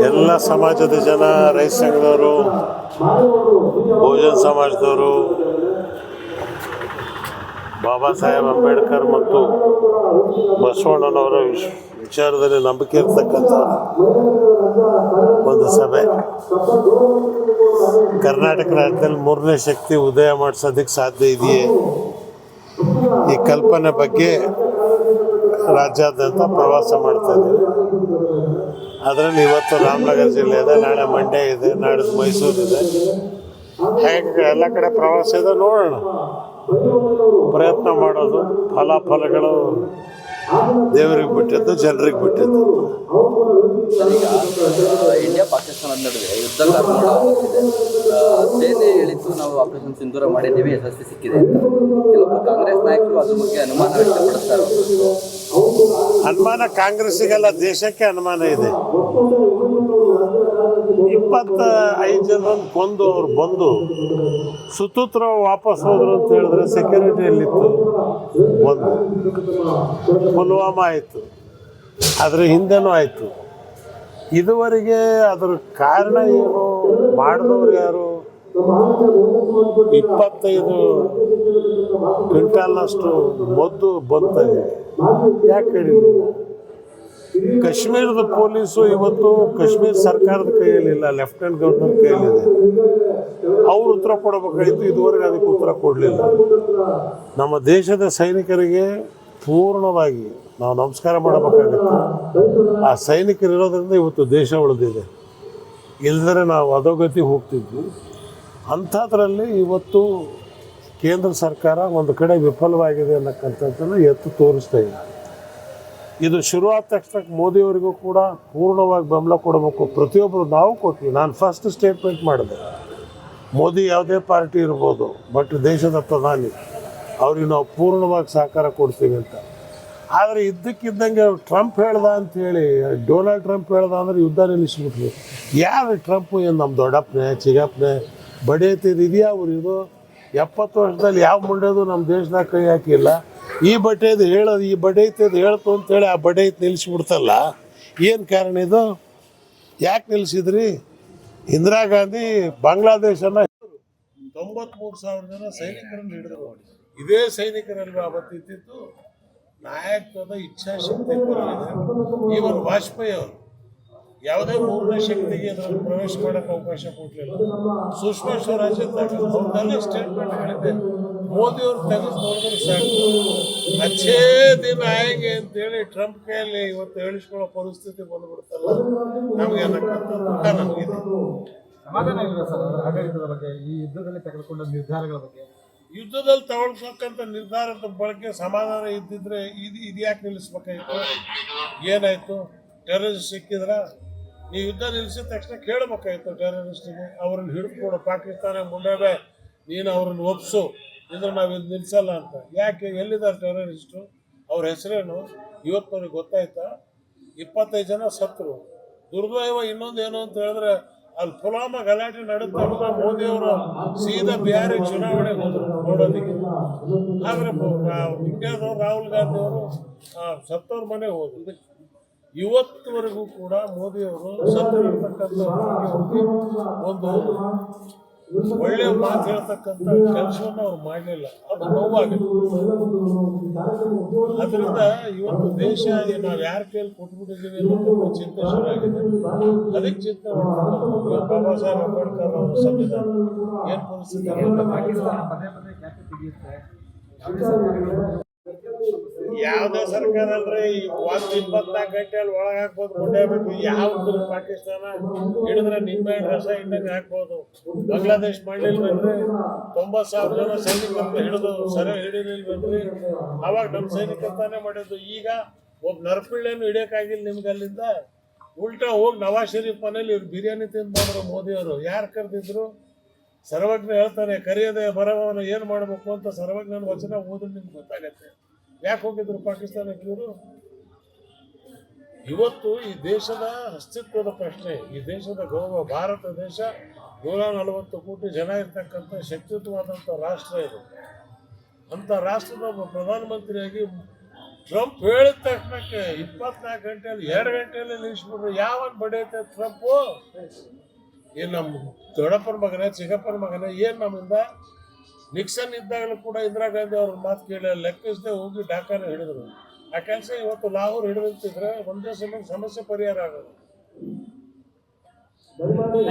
ಎಲ್ಲ ಸಮಾಜದ ಜನ, ರೈತ ಸಂಘದವರು, ಬಹುಜನ ಸಮಾಜದವರು, ಬಾಬಾ ಸಾಹೇಬ್ ಅಂಬೇಡ್ಕರ್ ಮತ್ತು ಬಸವಣ್ಣನವರ ವಿಚಾರದಲ್ಲಿ ನಂಬಿಕೆ ಇರ್ತಕ್ಕಂಥ ಒಂದು ಸಭೆ. ಕರ್ನಾಟಕ ರಾಜ್ಯದಲ್ಲಿ ಮೂರನೇ ಶಕ್ತಿ ಉದಯ ಮಾಡಿಸೋದಕ್ಕೆ ಸಾಧ್ಯ ಇದೆಯೇ, ಈ ಕಲ್ಪನೆ ಬಗ್ಗೆ ರಾಜ್ಯಾದ್ಯಂತ ಪ್ರವಾಸ ಮಾಡ್ತಾ ಇದ್ದೀವಿ. ಅದರಲ್ಲಿ ಇವತ್ತು ರಾಮನಗರ ಜಿಲ್ಲೆ ಇದೆ, ನಾಳೆ ಮಂಡ್ಯ ಇದೆ, ನಾಡಿದ್ದು ಮೈಸೂರು ಇದೆ. ಹೇಗೆ ಎಲ್ಲ ಕಡೆ ಪ್ರವಾಸ ಇದೆ, ನೋಡೋಣ. ಪ್ರಯತ್ನ ಮಾಡೋದು, ಫಲಾಫಲಗಳು ದೇವರಿಗೆ ಬಿಟ್ಟಿದ್ದು, ಜನರಿಗೆ ಬಿಟ್ಟಿದ್ದು. ಇಂಡಿಯಾ ಪಾಕಿಸ್ತಾನದ ನಡುವೆ ಯುದ್ಧ ಕಾರಣ ಆಗ್ತಿದೆ. ಸೇನೆ ಹೇಳಿದ್ದು ನಾವು ಆಪರೇಷನ್ ಸಿಂಧೂರ ಮಾಡಿದ್ದೀವಿ, ಯಶಸ್ವಿ ಸಿಕ್ಕಿದೆ ಅಂತ. ಕೆಲವೊಬ್ಬರು ಕಾಂಗ್ರೆಸ್ ನಾಯಕರು ಅದ್ರ ಬಗ್ಗೆ ಅನುಮಾನ ವ್ಯಕ್ತಪಡಿಸ್ತಾರೆ. ಅನುಮಾನ ಕಾಂಗ್ರೆಸ್ಸಿಗೆಲ್ಲ, ದೇಶಕ್ಕೆ ಅನುಮಾನ ಇದೆ. 25 ಜನರನ್ನು ಕೊಂದು ಅವ್ರು ಬಂದು ಸುತೂತ್ರ ವಾಪಸ್ ಹೋದ್ರು ಅಂತ ಹೇಳಿದ್ರೆ ಸೆಕ್ಯೂರಿಟಿಯಲ್ಲಿತ್ತು. ಒಂದು ಪುಲ್ವಾಮಾ ಆಯಿತು, ಅದರ ಹಿಂದೆನೂ ಆಯಿತು. ಇದುವರೆಗೆ ಅದರ ಕಾರಣ ಏನು, ಮಾಡಿದವ್ರು ಯಾರು? 25 ಕ್ವಿಂಟಾಲ್ನಷ್ಟು ಮದ್ದು ಬಂತಲ್ಲಿ, ಯಾಕೆ ಹೇಳಿಲ್ಲ? ಕಾಶ್ಮೀರದ ಪೊಲೀಸು ಇವತ್ತು ಕಾಶ್ಮೀರ ಸರ್ಕಾರದ ಕೈಯಲ್ಲಿಲ್ಲ, ಲೆಫ್ಟಿನೆಂಟ್ ಗವರ್ನರ್ ಕೈಯಲ್ಲಿದೆ. ಅವರು ಉತ್ತರ ಕೊಡಬೇಕಾಗಿತ್ತು, ಇದುವರೆಗೆ ಅದಕ್ಕೆ ಉತ್ತರ ಕೊಡಲಿಲ್ಲ. ನಮ್ಮ ದೇಶದ ಸೈನಿಕರಿಗೆ ಪೂರ್ಣವಾಗಿ ನಾವು ನಮಸ್ಕಾರ ಮಾಡಬೇಕಾಗಿತ್ತು. ಆ ಸೈನಿಕರು ಇರೋದ್ರಿಂದ ಇವತ್ತು ದೇಶ ಉಳಿದಿದೆ, ಇಲ್ಲದ್ರೆ ನಾವು ಅಧೋಗತಿ ಹೋಗ್ತಿದ್ವಿ. ಅಂಥದ್ರಲ್ಲಿ ಇವತ್ತು ಕೇಂದ್ರ ಸರ್ಕಾರ ಒಂದು ಕಡೆ ವಿಫಲವಾಗಿದೆ ಅನ್ನಕ್ಕಂಥದ್ದನ್ನು ಎತ್ತು ತೋರಿಸ್ತಾ ಇದೆ. ಇದು ಶುರುವಾದ ತಕ್ಷಣ ಮೋದಿಯವರಿಗೂ ಕೂಡ ಪೂರ್ಣವಾಗಿ ಬೆಂಬಲ ಕೊಡಬೇಕು. ಪ್ರತಿಯೊಬ್ಬರು ನಾವು ಕೊಟ್ವಿ. ನಾನು ಫಸ್ಟ್ ಸ್ಟೇಟ್ಮೆಂಟ್ ಮಾಡಿದೆ, ಮೋದಿ ಯಾವುದೇ ಪಾರ್ಟಿ ಇರ್ಬೋದು, ಬಟ್ ದೇಶದ ಪ್ರಧಾನಿ, ಅವ್ರಿಗೆ ನಾವು ಪೂರ್ಣವಾಗಿ ಸಹಕಾರ ಕೊಡ್ತೀವಿ ಅಂತ. ಆದರೆ ಇದ್ದಕ್ಕಿದ್ದಂಗೆ ಟ್ರಂಪ್ ಹೇಳ್ದ ಅಂಥೇಳಿ, ಡೊನಾಲ್ಡ್ ಟ್ರಂಪ್ ಹೇಳ್ದ ಅಂದರೆ ಯುದ್ಧ ನಿಲ್ಲಿಸ್ಬಿಟ್ವಿ. ಯಾರು ಟ್ರಂಪು? ಏನು ನಮ್ಮ ದೊಡ್ಡಪ್ಪನೇ, ಚಿಗಪ್ಪನೇ ಬಡಿಯತ್ತಿದ್ದು ಇದೆಯಾ? ಅವ್ರು ಇದು 70 ವರ್ಷದಲ್ಲಿ ಯಾವ ಮುಂಡೆದು ನಮ್ಮ ದೇಶದಾಗ ಕೈ ಹಾಕಿಲ್ಲ. ಈ ಬಟ್ಟೆದು ಹೇಳೋದು, ಈ ಬಡೈತದು ಹೇಳ್ತು ಅಂತೇಳಿ ಆ ಬಡೈತ್ ನಿಲ್ಲಿಸ್ಬಿಡ್ತಲ್ಲ. ಏನು ಕಾರಣ ಇದು? ಯಾಕೆ ನಿಲ್ಲಿಸಿದ್ರಿ? ಇಂದಿರಾ ಗಾಂಧಿ ಬಾಂಗ್ಲಾದೇಶನ 93,000 ಜನ ಸೈನಿಕರನ್ನು ಹಿಡಿದ್ರು. ಇದೇ ಸೈನಿಕರಲ್ಲಿ ಅವತ್ತಿದ್ದು ನಾಯಕತ್ವದ ಇಚ್ಛಾಶಕ್ತಿ ಕೊರಗಿದೆ. ಈವನ್ ವಾಜಪೇಯಿ ಅವರು ಯಾವುದೇ ಮೂರನೇ ಶಕ್ತಿಗೆ ಅದರಲ್ಲಿ ಪ್ರವೇಶ ಮಾಡೋಕ್ಕೆ ಅವಕಾಶ ಕೊಡಲಿಲ್ಲ. ಸುಷ್ಮಾ ಸ್ವರಾಜ್ ಇದ್ದಾಗ ಅವ್ರನ್ನೆಲ್ಲ ಸ್ಟೇಟ್ಮೆಂಟ್ ಹೇಳಿದ್ದೆ, ಮೋದಿಯವ್ರು ತೆಗೆದು ನೋಡಿದ್ರೆ ಸಾಕು, ಅಚ್ಚೇ ದಿನ ಆಯ್ಗೆ ಅಂತೇಳಿ ಟ್ರಂಪ್ ಕೈಯಲ್ಲಿ ಇವತ್ತು ಹೇಳಿಸ್ಕೊಳ್ಳೋ ಪರಿಸ್ಥಿತಿ ಬಂದುಬಿಡುತ್ತಲ್ಲ. ನಮಗೆ ಅನ್ನಕ್ಕಂಥ ದುಃಖ ನಮಗಿದೆ. ಸಮಾಧಾನ ಇಲ್ಲ ಸರ್ ಆಡಳಿತದ ಬಗ್ಗೆ, ಈ ಯುದ್ಧದಲ್ಲಿ ತೆಗೆದುಕೊಂಡ ನಿರ್ಧಾರಗಳ ಬಗ್ಗೆ. ಯುದ್ಧದಲ್ಲಿ ತಗೊಳ್ತಕ್ಕಂಥ ನಿರ್ಧಾರದ ಬಗ್ಗೆ ಸಮಾಧಾನ ಇದ್ದಿದ್ರೆ ಇದು ಯಾಕೆ ನಿಲ್ಲಿಸ್ಬೇಕಾಗಿತ್ತು? ಏನಾಯಿತು? ಟೆರರಿಸ್ಟ್ ಸಿಕ್ಕಿದ್ರ? ನೀವು ಯುದ್ಧ ನಿಲ್ಲಿಸಿದ ತಕ್ಷಣ ಕೇಳಬೇಕಾಗಿತ್ತು ಟೆರರಿಸ್ಟಿಗೆ. ಅವ್ರನ್ನ ಹಿಡಿದುಕೊಡು, ಪಾಕಿಸ್ತಾನ ಮುಂಡಾಬೆ, ನೀನು ಅವ್ರನ್ನ ಒಪ್ಪಿಸು, ಇದ್ರೆ ನಾವು ಇದು ನಿಲ್ಲಿಸಲ್ಲ ಅಂತ. ಯಾಕೆ? ಎಲ್ಲಿದ್ದಾರೆ ಟೆರರಿಸ್ಟು? ಅವ್ರ ಹೆಸರೇನು? ಇವತ್ತವ್ರಿಗೆ ಗೊತ್ತಾಯ್ತಾ? 25 ಜನ ಸತ್ತರು. ದುರ್ದೈವ ಇನ್ನೊಂದು ಏನು ಅಂತ ಹೇಳಿದ್ರೆ, ಅಲ್ಲಿ ಪುಲ್ವಾಮಾ ಗಲಾಟೆ ನಡೆದ ಮೋದಿಯವರು ಸೀದಾ ಬಿಹಾರಿಗೆ ಚುನಾವಣೆಗೆ ಹೋದರು ನೋಡೋದಕ್ಕೆ. ಆದರೆ ಇಂಡಿಯಾದವರು ರಾಹುಲ್ ಗಾಂಧಿ ಅವರು ಸತ್ತವ್ರ ಮನೆಗೆ ಹೋದರು. ಇವತ್ತುವರೆಗೂ ಕೂಡ ಮೋದಿಯವರು ಸತ್ತಿರತಕ್ಕಂಥ ಒಂದು ಒಳ್ಳೆಯ ಮಾತು ಹೇಳ್ತಕ್ಕಂಥ ಕೆಲಸವನ್ನು ಅವ್ರು ಮಾಡಲಿಲ್ಲ. ಅದು ನೋವಾಗಿದೆ. ಅದರಿಂದ ಇವತ್ತು ದೇಶ ನಾವು ಯಾರ ಕೈಯಲ್ಲಿ ಕೊಟ್ಬಿಟ್ಟಿದ್ದೀವಿ ಅನ್ನೋದು ಚಿಂತೆ ಶುರುವಾಗಿದೆ. ಅದಕ್ಕೆ ಚಿಂತೆ ಮಾಡ್ತಾರೆ. ಬಾಬಾ ಸಾಹೇಬ್ ಅಂಬೇಡ್ಕರ್ ಅವರ ಸಂವಿಧಾನ ಏನು ಪರಿಸ್ಥಿತಿ ಯಾವುದೇ ಸರ್ಕಾರ ಅಂದ್ರೆ ಈ 24 ಗಂಟೆಯಲ್ಲಿ ಒಳಗೆ ಹಾಕ್ಬೋದು, ಮುಂಡೆ ಬೇಕು. ಯಾವ್ದು ಪಾಕಿಸ್ತಾನ ಹಿಡಿದ್ರೆ ನಿಂಬೆ ರಸ ಇದ್ದಂಗೆ ಹಾಕ್ಬೋದು. ಬಾಂಗ್ಲಾದೇಶ್ ಮಾಡಲಿಲ್ವೇನ್ರಿ? 90,000 ಜನ ಸೈನಿಕರನ್ನ ಹಿಡಿದು ಸರಿ ಹಿಡಿಲಿಲ್ವೇನ್ರಿ? ಅವಾಗ ನಮ್ಮ ಸೈನಿಕರು ತಾನೇ ಮಾಡಿದ್ದು. ಈಗ ಒಬ್ಬ ನರಪಿಳ್ಳೆಯನ್ನು ಹಿಡಿಯೋಕ್ಕಾಗಿಲ್ಲ ನಿಮ್ಗೆ ಅಲ್ಲಿಂದ. ಉಲ್ಟಾ ಹೋಗಿ ನವಾಜ್ ಶರೀಫ್ ಮನೇಲಿ ಇವ್ರು ಬಿರಿಯಾನಿ ತಿಂದು ಮಾಡಿದ್ರು ಮೋದಿಯವರು. ಯಾರು ಕರೆದಿದ್ರು? ಸರ್ವಜ್ಞ ಹೇಳ್ತಾನೆ, ಕರೆಯದೆ ಬರವನು ಏನು ಮಾಡಬೇಕು ಅಂತ. ಸರ್ವಜ್ಞನ ವಚನ ಓದಿದ್ರೆ ನಿಮ್ಗೆ ಗೊತ್ತಾಗತ್ತೆ. ಯಾಕೆ ಹೋಗಿದ್ರು ಪಾಕಿಸ್ತಾನಕ್ಕೆ ಇವರು? ಇವತ್ತು ಈ ದೇಶದ ಅಸ್ತಿತ್ವದ ಪ್ರಶ್ನೆ, ಈ ದೇಶದ ಗೌರವ. ಭಾರತ ದೇಶ 140 ಕೋಟಿ ಜನ ಇರ್ತಕ್ಕಂಥ ಶಕ್ತಿಯುತವಾದಂಥ ರಾಷ್ಟ್ರ ಇದು. ಅಂಥ ರಾಷ್ಟ್ರದ ಪ್ರಧಾನಮಂತ್ರಿಯಾಗಿ ಟ್ರಂಪ್ ಹೇಳಿದ ತಕ್ಷಣಕ್ಕೆ 24 ಗಂಟೆಯಲ್ಲಿ 2 ಗಂಟೆಯಲ್ಲಿ ನಿಲ್ಲಿಸ್ಬಿಟ್ರು. ಯಾವನ್ ಬಡಿಯುತ್ತೆ ಟ್ರಂಪು? ಏನು ನಮ್ಮ ದೊಡ್ಡಪ್ಪನ ಮಗನ ಚಿಕ್ಕಪ್ಪನ ಮಗನ ಏನು ನಮ್ಮಿಂದ? ನಿಕ್ಸನ್ ಇದ್ದಾಗಲೂ ಕೂಡ ಇಂದಿರಾ ಗಾಂಧಿ ಅವ್ರ ಮಾತು ಕೇಳಿ ಲೆಕ್ಕಿಸದೆ ಹೋಗಿ ಢಾಕಾನ ಹಿಡಿದ್ರು. ಆ ಕೆಲಸ ಇವತ್ತು ಲಾಹೋರ್ ಹಿಡಿದಿರ್ತಿದ್ರೆ ಒಂದೇ ಸಮಸ್ಯೆ ಪರಿಹಾರ ಆಗೋದು.